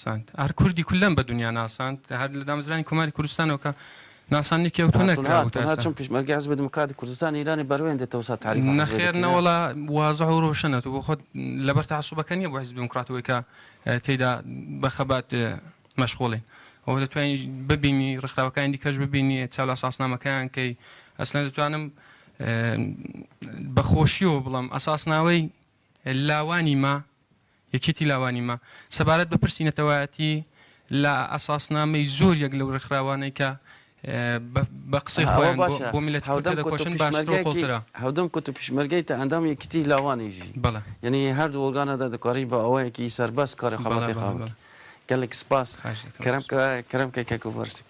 ناساند هەر کوردی کولەم بە دنیا ناساند هەر لە دامەزرانی کۆماری کوردستانەوە کە ناسانی کێوتۆ نەکراوە چون پێشمەرگی حیزب دموکراتی کوردستان ایرانی بەروێندێتەوە سا تعریف نەخێر نەوەڵا وازە و ڕۆشنەوە بۆ خۆت لەبەر تەعسوبەکە نییە بۆ حیزب دموکراتەوەی کە تێیدا بە خەبات مەشغوڵین ئەوە دەتوانین ببینی ڕێکخراوەکانی دیکەش ببینی چاو لە ئاساسنامەکەیان کەی ئەسڵەن دەتوانم بەخۆشیەوە بڵم ئەساسناوەی لاوانی ما یەکێتی لاوانی ما سەبارەت بە پرسی نەتەوایەتی لە ئەساسنامەی زۆر یەک لەو ڕێکخراوانەی کە بە قسەی خۆیان بۆ میلەتی کوردە دەکۆشن باشترە خۆڵترە هەودەم کۆت و پیشمەرگەی تا ئەندام یەکێتی لاوانیژی بەڵێ یعنی هەردوو وەرگانەدا دەکاری بە ئەوەیەکی سەربەس کاری خەڵاتی خاوەن gelek spas keremke keko versi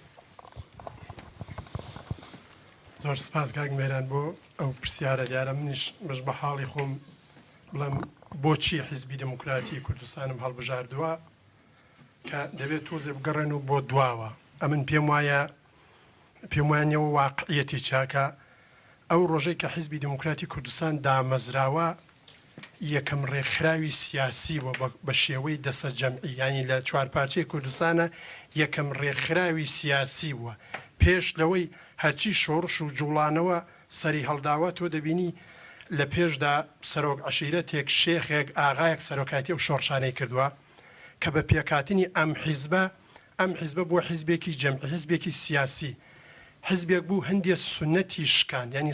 زۆر سپاس کاک مێران بۆ ئەو پرسیارە دیارە منیش بەش بە حاڵی خۆم بڵێم بۆچی حیزبی دموکراتی کوردستانم هەڵبژاردووە کە دەبێت تۆزێ بگەڕێن و بۆ دواوە ئەمن پێم وایەنەوە واقعیەتی چاکە ئەو ڕۆژەی کە حیزبی دموکراتی کوردستان دامەزراوە یەکەم ڕێکخراوی سیاسی بە شێوەی دەسە جەمعی ینی لە چوارپارچەی کوردستانە یەکەم ڕێکخراوی سیاسی بووە پێش لەوەی هەرچی شۆڕش و جوڵانەوە سەری هەڵداوە تۆ دەبینی لە پێشدا سەرۆک عەشیرەتێک شێخێک ئاغایەک سەرۆکاتی و شۆڕشانەی کردووە کە بە پێکاتنی ئەم حیزبە بۆ حیزبێکی جەمعی حیزبێکی سیاسی حزبێک بوو هەندێک سنەتی شکان ینی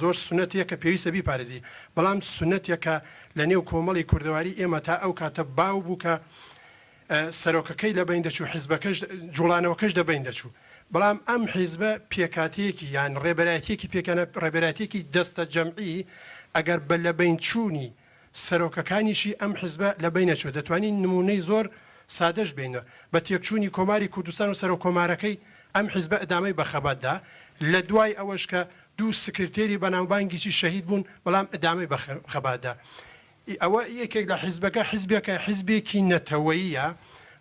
زۆر سنەتەیە کە پێویستە بیپارێزی بەڵام سنەتێکە لە نێو کۆمەڵی کوردەواری ئێمە تا ئەو کاتە باو بوو کە سەرۆکەکەی لەبین دەچوو حیزبەکەش جوڵانەوەکەش دەبین دەچوو بەڵام ئەم حیزبە پێکاتەیەکی یان ڕێبەرایەتێکی پێکەنە ڕێبەرایەتێکی دەستە جەمعی ئەگەر بە لەبین چوونی سەرۆکەکانیشی ئەم حیزبە لەبین نەچوو دەتوانین نمونەی زۆر سادەش بینەوە بە تێکچوونی کۆماری کوردستان و سەرۆک کۆمارەکەی ئەم حیزبە ئەدامەی بە خەباتدا لە دوای ئەوەش کە دوو سکرتێری بەناوبانگیی شەهید بوون بەڵام ئەدامەی بە خەباتدا ئەوە یەکێک لە حیزبەکە حیزبێکی نەتەوەییە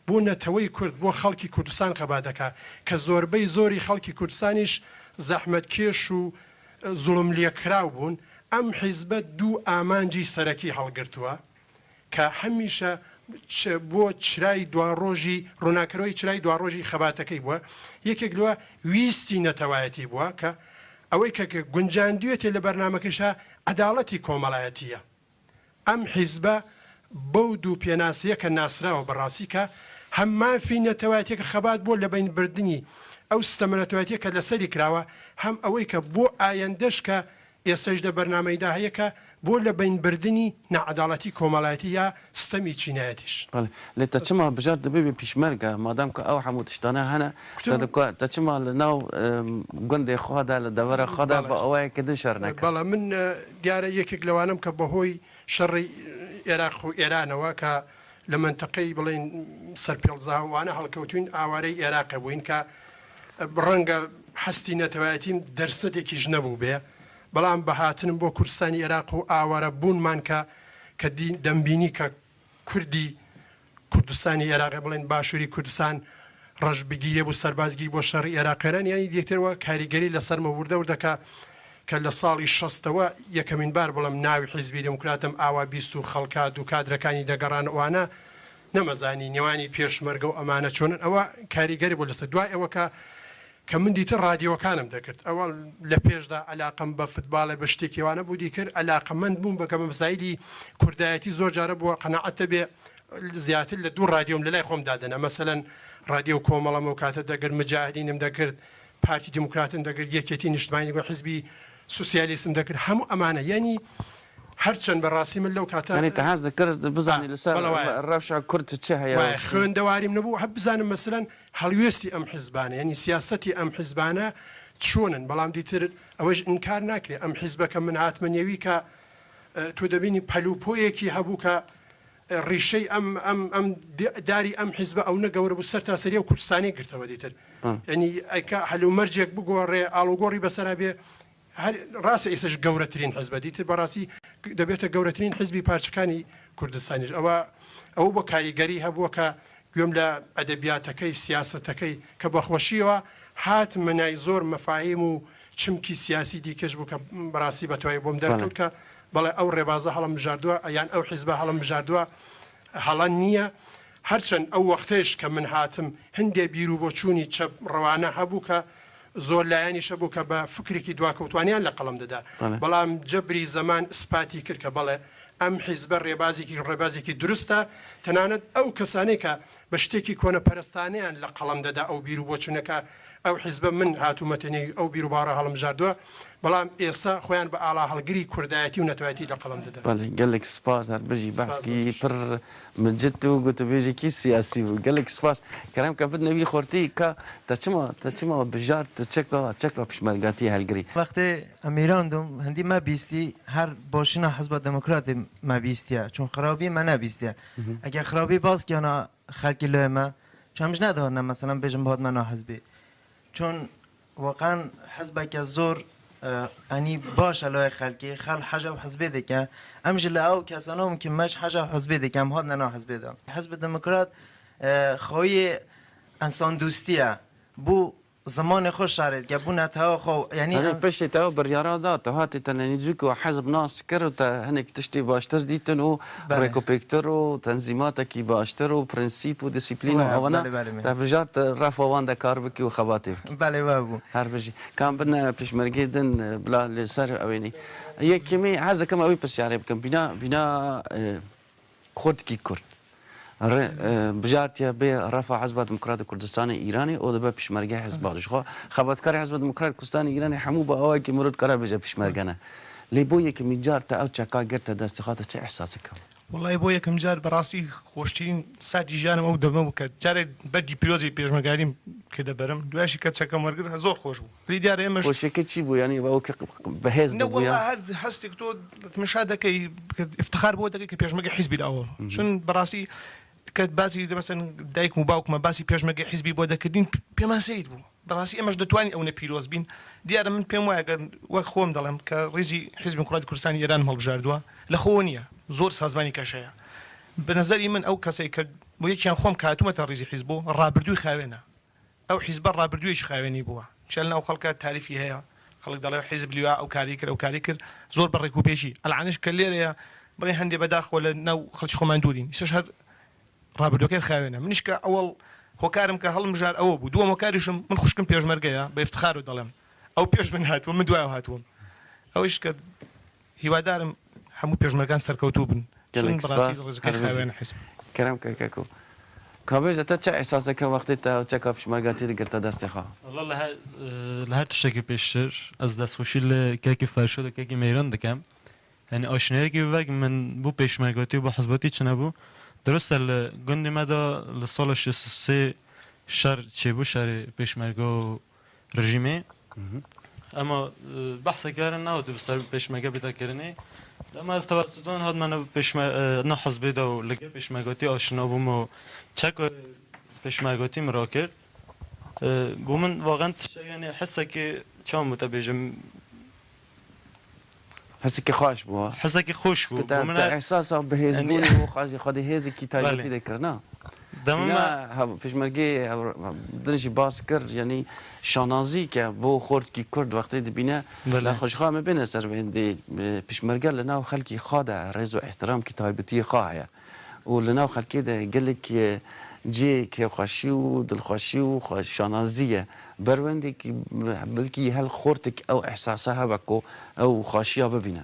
بۆ نەتەوەی کورد بۆ خەڵکی کوردستان خەباتەکە کە زۆربەی زۆری خەڵکی کوردستانیش زەحمەتکێش و زوڵم لێکراو بوون ئەم حیزبە دوو ئامانجی سەرەکی هەڵگرتووە کە هەمیشە بۆ چرای دواڕۆژی ڕووناکەرەوەی چرای دواڕۆژی خەباتەکەی بووە یەکێک لەوە ویستی نەتەوایەتی بووە کە ئەوەی کە گونجاندوێتێ لە بەرنامەکەشە عەداڵەتی کۆمەڵایەتیە ئەم حیزبە بەو دوو پێناسەیە کە ناسراوە بەڕاستی کە هەم مافی نەتەوایەتێکە خەبات بۆ لە بین بردننی ئەو سیستەمە نەتەوایەتیە کە لەسەری کراوە هەم ئەوەی کە بۆ ئایندەش کە ئێستش لە بەرنامەیدا هەیە کە بۆ لە بینبردننی نەعەداڵەتی کۆمەڵایەتی یا ستەمی چینایەتیش لێ تا چما بژار دەبێ بێ پیشمەرگە مادام کە ئەو هەموو تشتانە هەنە تا چما لە ناو گوندێ خوادا لە دەوەرە خوادا بە ئەوەیە کە دن شەر نەکە بەڵام من دیارە یەکێک لەوانم کە بەهۆی شەڕی عێراق و ئێرانەوە کە لە منتەقەی بڵێن سەرپێڵزاوانە هەڵکەوتوین ئاوارەی عێراقە بووین کە ڕەنگە هەستی نەتەوایەتیم دەرسەدێکیش نەبوو بێ بەڵام بەهاتنم بۆ کوردستانی عێراق و ئاوارە بوونمان کە دەمبینی کە کوردی کوردستانی عێراقی بڵێن باشووری کوردستان ڕەش بگیرێ بوو سەربازگی بۆ شەڕی عێراقیەران یانی یەکترەوە کاریگەری لەسەر مەوردە وردەکە کە لە ساڵی 60ەوە یەکەمین بار بڵم ناوی حیزبی دموکراتم ئاوا 20 و خەڵکات و کادرەکانی دەگەڕانەوەوانە نەمەزانی نێوانی پێشمەرگە و ئەمانە چۆنن ئەوە کاریگەری بۆ لەسەر دوای ئەوە کە من دیتر رادیۆکانم دەکرد ئەوە لە پێشدا علاقم بە فوتباڵی بە شتێکیوانە بوو دیکرد علاقەمەند بووم بە کە مەسایلی کوردایەتی زۆر جارە بووە قەناعەتە بێ زیاتر لە دوو رادیۆم لە لای خۆم دادنە مەسەلەن رادیۆ کۆمەڵەمە و کاتە دەگرت مجاهدینم دەکرد پارتی دموکراتم دەکرد یەکێتی نیشتمانی بۆ حیزبی سوسیالیستم دەکرد هەموو ئەمانە یعنی هەرچەند بەڕاستی من لەو کاتە تەهاز دەکرد بزانانی لەسەر ڕەوشە کورد چ هەیە خوێندەواریم نەبوو هەب بزانم مەسەلەن هەڵوێستی ئەم حیزبانە ینی سیاسەتی ئەم حیزبانە چۆنن بەڵام دیتر ئەوەش ئینکار ناکرێت ئەم حیزبەکە من هاتمەنیەوی کە تۆ دەبینی پەلوپۆیەکی هەبوو کە ڕیشەی ئەم داری ئەم حیزبە ئەو نەگەورە بوو سەر تاسەری و کوردستانی گرتەوە دیتر ینی ئەیکە هەلومەرجێک بگۆڕێ ئاڵوگۆڕی بەسەرا بێ ڕاستە ئێسش گەورەترین حیزبە دیتر بەڕاستی دەبێتە گەورەترین حیزبی پارچەکانی کوردستانیش ئەوە بۆ کاریگەری هەبووە کە گوێم لە ئەدەبیاتەکەی سیاسەتەکەی کە بەخۆشیەوە هات منای زۆر مەفاهیم و چمکی سیاسی دیکەش بوو کە بەڕاستی بەتوای بۆم دەرکەوت کە بەڵێ ئەو ڕێبازە هەڵم بژاردووە ئەیان ئەو حیزبە هەڵم بژاردووە هەڵەن نییە هەرچەند ئەو وەختەیش کە من هاتم هەندێک بیر و بۆچوونی چەپ ڕەوانە هەبوو کە زۆر لایەنیشە بوو کە بە فکرێکی دواکەوتوانیان لە قەڵم دەدا بەڵام جەبری زەمان سپاتی کرد کە بەڵێ ئەم حیزبە ڕێبازێکی دروستە تەنانەت ئەو کەسانەی کە بە شتێکی کۆنەپەرستانیان لە قەڵم دەدا ئەو بیر و بۆچوونەکە ئەو حیزبە من هاتوومەتەنی ئەو بیر و باڕە هەڵمژاردووە بەڵام ئێستا خۆیان بە ئاڵا هەڵگری کوردایەتی و نەتوایەتی لە قەڵم دەدا gelek spas هەربژی باسکی پڕ مجد و گوتوبێژێکی سیاسی بوو gelek سپاس کەرام کە بت نەوی خۆرتی کە تەچمەوە بژار چەکە پشمەرگاتی هەلگری وقتی امیراندم هندی ما بیستی هر باشینا حزب دموکرات ما بیستیه چون خرابی ما نبیستیه اگه خرابی باز که انا خلقی لای ما چونش ندارن مثلا بجم باد من حزبی چون واقعا حزب که زور یعنی باش لای خلقی خل حجب حزبی دیگه امش لاو کسانم که مش حجب حزبی دیگه هم هاد نه حزبی ده حزب دموکرات خوی انسان دوستیه بو زمان خوش شارد که بو نتها خو یعنی پشتی تا بریارا دا تا هاتی تنانیجو که حزب ناس کرد تا هنک تشتی باشتر دیتن و ریکوپکتر و تنظیمات کی باشتر و پرنسیپ و دیسیپلین و آوانا تا بجارت رفوان دا کار بکی و خباتی بله بابو هر بجی کام بدنا پشمرگی دن بلا لسر اوینی یک کمی عرض کم اوی پرسیاره بکم بنا خود کی کرد بجارتیا به رفع حزب دموکرات کردستان ایرانی او دبا پشمرگه حزبادش خبرکار حزب دموکرات کردستان ایرانی همو با اوای که مرد کرا بجا پشمرگنه لیبو یکم جارت او چکا گرت دست خاطر چه احساسی کم والله بۆ یەکەم جار بەڕاستی خۆشترین ساتی ژیانم ئەو دەمە بوو کە جارێک بەرگی پیرۆزی پێشمەرگاریم کە دەبەرم دوایشی کە چەکەم وەرگر زۆر خۆش بوو پێی دیارە ئێمەش خۆشیەکە چی بوو ینی ئەو بەهێز والله هەر هەستێک تۆ تماشا دەکەی افتخار بۆ دەکەی کە پێشمەرگەی حیزبی ئەوڵ چون بەڕاستی کە باسی مەسەن دایکم و باوکمە باسی پێشمەرگەی حیزبی بۆ دەکردین پێمان سەید بوو بەڕاستی ئێمەش دەتوانین ئەوە پیرۆز بین دیارە من پێم وایە وەک خۆم دەڵێم کە ڕێزی حیزبی دموکراتی کوردستانی ئێران هەڵبژاردووە لە خۆ نییە زۆر سازمانی کەشەیە بنظری من ئەو کەسێک کە بۆ یەکیان خۆم کاتومەتە ڕێزی حیزب بۆ ڕابردووی خاوێنە ئەو حیزبە ڕابردوویش خاوێنی بووە چەل ناو خەڵکە تاریفی هەیە خەڵک دەڵێ حیزب لیوا ئەو کاری کرد ئەو کاری کرد زۆر بەڕێک و پێشی ئەلعانش کە لێرەیە بڵێ هەندێک بەداخەوە لە ناو خەڵکی خۆمان دوورین ئیسەش هەر ڕابردووەکەی خاوێنە منیش کە ئەوڵ هۆکارم کە هەڵمژار ئەوە بوو دووەم هۆکاریشم من خوشکم پێشمەرگەیە بە افتخار و دەڵێم ئەو پێش من هاتووە من دوای هاتووم ئەوش کە هیوادارم هەموو پێشمەرگان سەرکەوتوو بن كلام كاكو كابيج تا چه احساسك وقتی تا چه پشمرگاتی دگرت دست خوا والله لهر تشتكي بيشتر از دست خوشی لكاكي فرشد كاكي ميران دكم يعني آشنایی وقت من بو پشمرگاتی و بو حزباتی چنبو درست الگندی مدا لسال 63 شهر چه بو شهر پشمرگا رژیمه اما بحث کردن نه دو بسر پشمرگا بیتا کردنی اما از توسطان هاد من نه حزبی دا و لگه پشمرگاتی آشنا بوم و چک پشمرگاتی مرا کرد بو من واقعا یعنی حسه که چام متبیجم حسی که خوش بو حسی که خوش بو من احساس به حزبونی و خود حزب کی تاییدی دکرنا دم پشمرگی دنشی باز کرد یعنی شانازی که بو خورد کی کرد وقتی دبینه لا خوشخواه مبینه سر بهندی پشمرگه لناو خلکی خاده رز و احترام کی تایبتی خواهه و لناو خلکی ده گلک جی که خوشی و دلخوشی و شانازیه بروندی که بلکی هل خورتک او احساسها بکو او خوشیها ببینه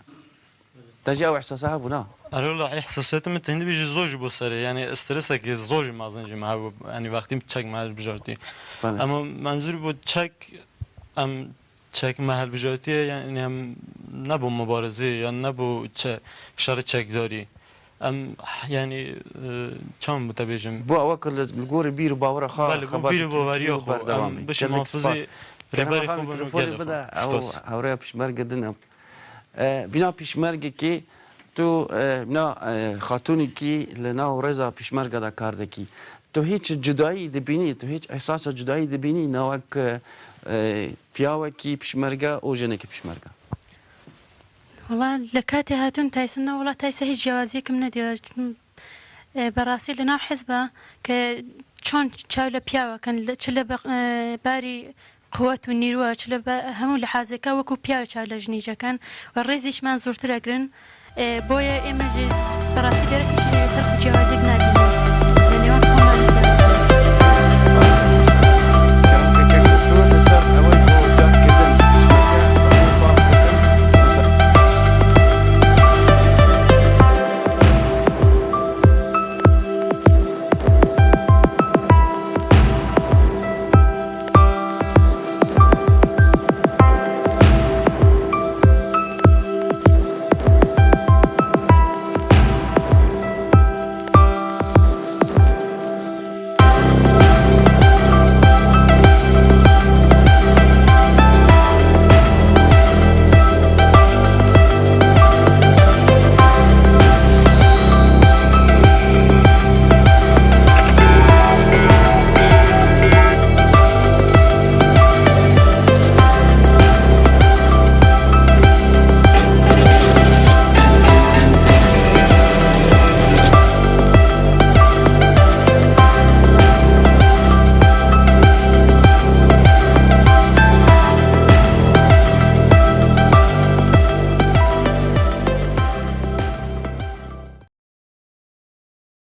تجي او احساسها بنا والله احساسات متهندي بيجي زوج بصري يعني استرسك زوج مازنجي معه يعني وقتی تشك مع بجارتي اما منظور بود تشك ام تشك مع بجارتي يعني هم نبو مبارزه یا نبو شر تشك داري ام يعني چم متبجم بو اوكل الجور بير باور خا خبر بير باوريو خو باش محافظه رباري خو بدا او هورا پشمرگه دنم بنا پشمرگه کی تو بنا خاتونی کی لنا رضا پشمرگه دا کار دکی تو هیچ جدایی دبینی تو هیچ احساس جدایی دبینی ناوک پیاوه کی پشمرگه او جنه کی پشمرگه والله لكاتي هاتون تايسنا والله تايسه هيج جوازيك من دي براسي لنا حزبه ك شلون تشاوله بياوه كان تشله باري قوات ونيروا تشله همو لحازكا وكو بياوه تشاوله جنيجا كان والريزيش ما زورت رجرن بويا ايماجي براسي غير هيج فرق جوازيك نادي يعني بەخێرخواردن